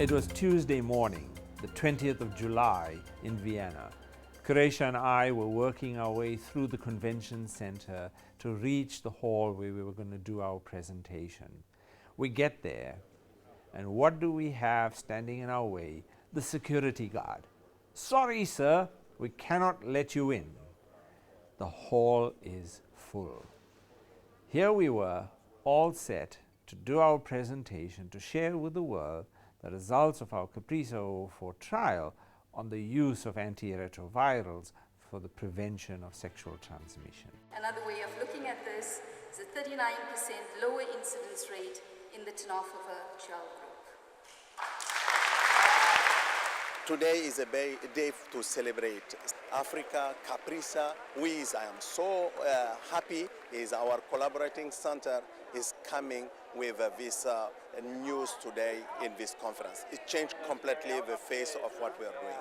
It was Tuesday morning, the 20th of July in Vienna. Croatia and I were working our way through the convention center to reach the hall where we were going to do our presentation. We get there, and what do we have standing in our way? The security guard. "Sorry, sir, we cannot let you in." The hall is full. Here we were, all set to do our presentation, to share with the world the results of our CAPRISA-004 trial on the use of antiretrovirals for the prevention of sexual transmission. Another way of looking at this is a 39% lower incidence rate in the tenofovir gel group. Today is a day to celebrate Africa, CAPRISA. I am so happy is our collaborating center is coming with this news today in this conference. It changed completely the face of what we are doing.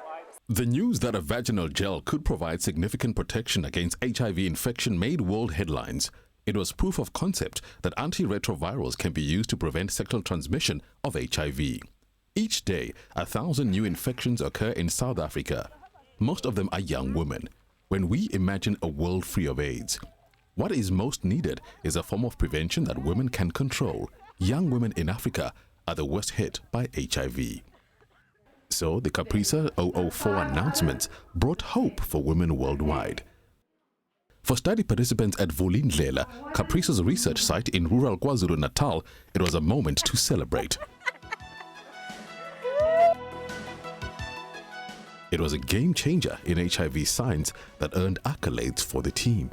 The news that a vaginal gel could provide significant protection against HIV infection made world headlines. It was proof of concept that antiretrovirals can be used to prevent sexual transmission of HIV. Each day, 1,000 new infections occur in South Africa. Most of them are young women. When we imagine a world free of AIDS, what is most needed is a form of prevention that women can control. Young women in Africa are the worst hit by HIV. So the CAPRISA-004 announcements brought hope for women worldwide. For study participants at Vulindlela, CAPRISA's research site in rural KwaZulu-Natal, it was a moment to celebrate. It was a game changer in HIV science that earned accolades for the team.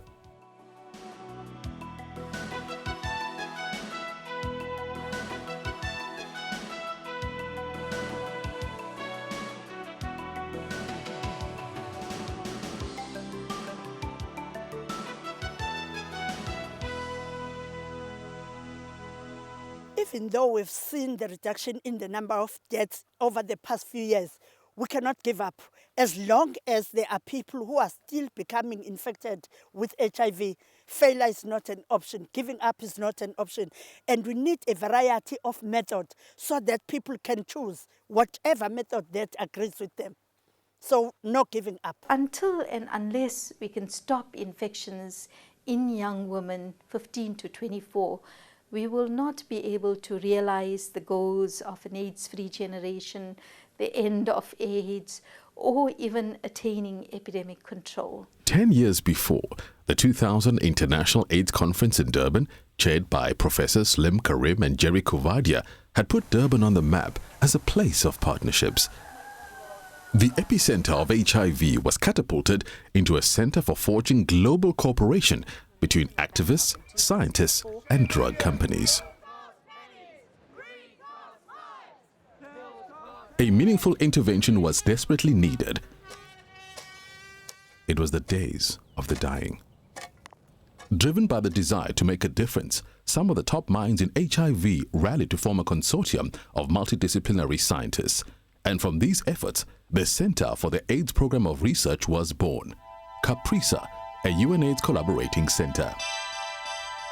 Even though we've seen the reduction in the number of deaths over the past few years, we cannot give up. As long as there are people who are still becoming infected with HIV, failure is not an option, giving up is not an option. And we need a variety of methods so that people can choose whatever method that agrees with them. So no giving up. Until and unless we can stop infections in young women 15 to 24, we will not be able to realize the goals of an AIDS-free generation, the end of AIDS, or even attaining epidemic control. 10 years before, the 2000 International AIDS Conference in Durban, chaired by Professors Slim Karim and Jerry Kuvadia, had put Durban on the map as a place of partnerships. The epicenter of HIV was catapulted into a center for forging global cooperation between activists, scientists, and drug companies. A meaningful intervention was desperately needed. It was the days of the dying. Driven by the desire to make a difference, some of the top minds in HIV rallied to form a consortium of multidisciplinary scientists. And from these efforts, the Center for the AIDS Program of Research was born, CAPRISA, a UNAIDS collaborating center.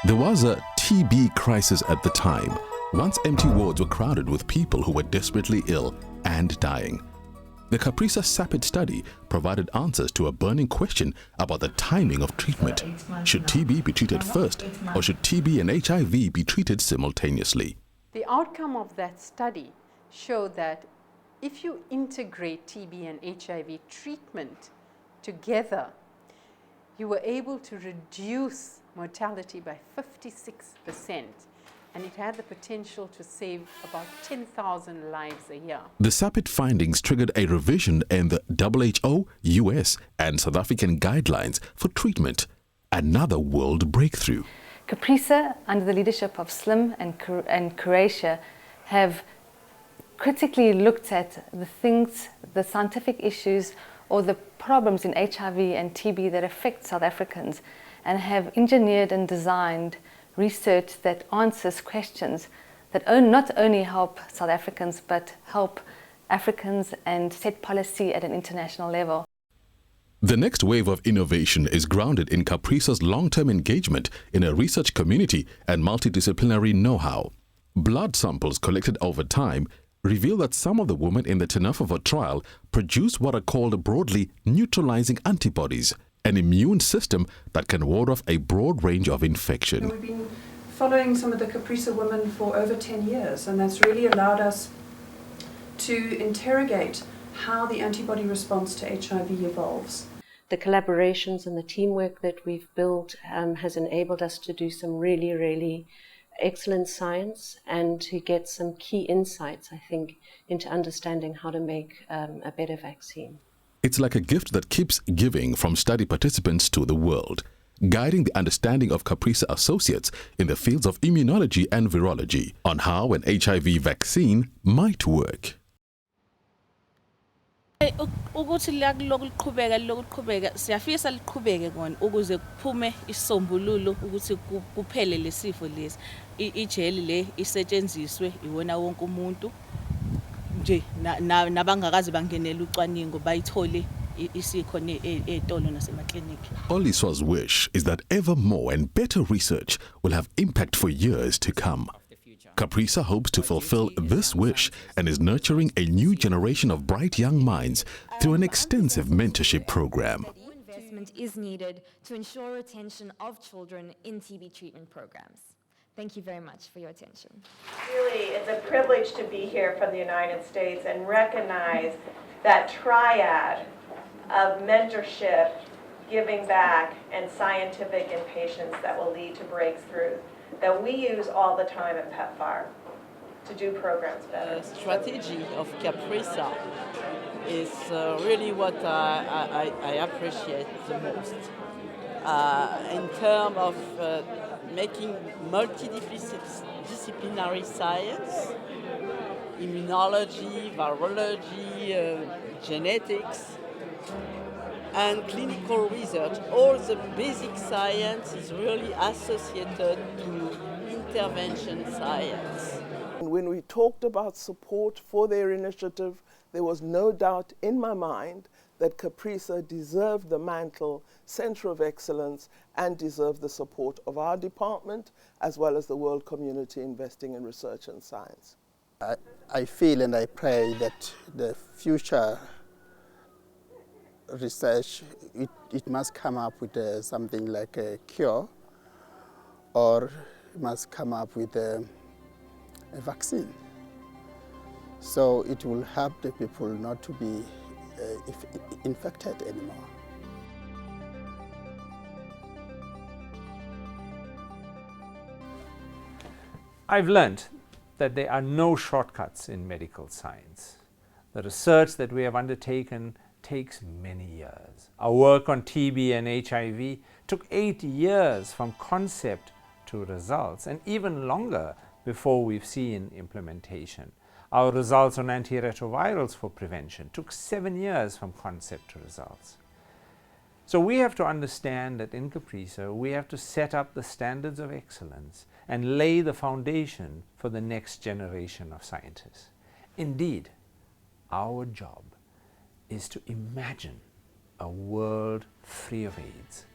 There was a TB crisis at the time. Once empty wards were crowded with people who were desperately ill and dying. The CAPRISA SAPID study provided answers to a burning question about the timing of treatment. Should TB be treated first, or should TB and HIV be treated simultaneously? The outcome of that study showed that if you integrate TB and HIV treatment together, you were able to reduce mortality by 56%. And it had the potential to save about 10,000 lives a year. The SAPID findings triggered a revision in the WHO, US, and South African guidelines for treatment. Another world breakthrough. CAPRISA, under the leadership of Slim and Croatia, have critically looked at the scientific issues or the problems in HIV and TB that affect South Africans, and have engineered and designed research that answers questions that not only help South Africans but help Africans and set policy at an international level. The next wave of innovation is grounded in CAPRISA's long-term engagement in a research community and multidisciplinary know-how. Blood samples collected over time revealed that some of the women in the tenofovir trial produced what are called broadly neutralizing antibodies, an immune system that can ward off a broad range of infection. We've been following some of the Caprisa women for over 10 years, and that's really allowed us to interrogate how the antibody response to HIV evolves. The collaborations and the teamwork that we've built has enabled us to do some really excellent science and to get some key insights, I think, into understanding how to make a better vaccine. It's like a gift that keeps giving from study participants to the world, guiding the understanding of Caprisa associates in the fields of immunology and virology on how an HIV vaccine might work. Ukuthi liqhubeka siyafisa liqhubeke kona ukuze kuphume isisombululo ukuthi kuphele lesifo lesi ijeli le isetshenziswe iwona wonke umuntu nje nabangakazi bangenela ucwaningo bayithole isikhona etolo nasemakliniki. Oliswa's wish is that ever more and better research will have impact for years to come. Caprisa hopes to fulfill this wish and is nurturing a new generation of bright young minds through an extensive mentorship program. Investment is needed to ensure retention of children in TB treatment programs. Thank you very much for your attention. Really, it's a privilege to be here from the United States and recognize that triad of mentorship, giving back, and scientific impatience that will lead to breakthrough that we use all the time at PEPFAR to do programs better. The strategy of Caprisa is really what I appreciate the most. In terms of making multidisciplinary science, immunology, virology, genetics, and clinical research, all the basic science is really associated to intervention science. When we talked about support for their initiative, there was no doubt in my mind that Caprisa deserved the mantle, Centre of Excellence, and deserved the support of our department, as well as the world community investing in research and science. I feel and I pray that the future research, it must come up with something like a cure, or it must come up with a vaccine. So it will help the people not to be infected anymore. I've learned that there are no shortcuts in medical science. The research that we have undertaken takes many years. Our work on TB and HIV took 8 years from concept to results, and even longer before we've seen implementation. Our results on antiretrovirals for prevention took 7 years from concept to results. So we have to understand that in Caprisa, we have to set up the standards of excellence and lay the foundation for the next generation of scientists. Indeed, our job is to imagine a world free of AIDS.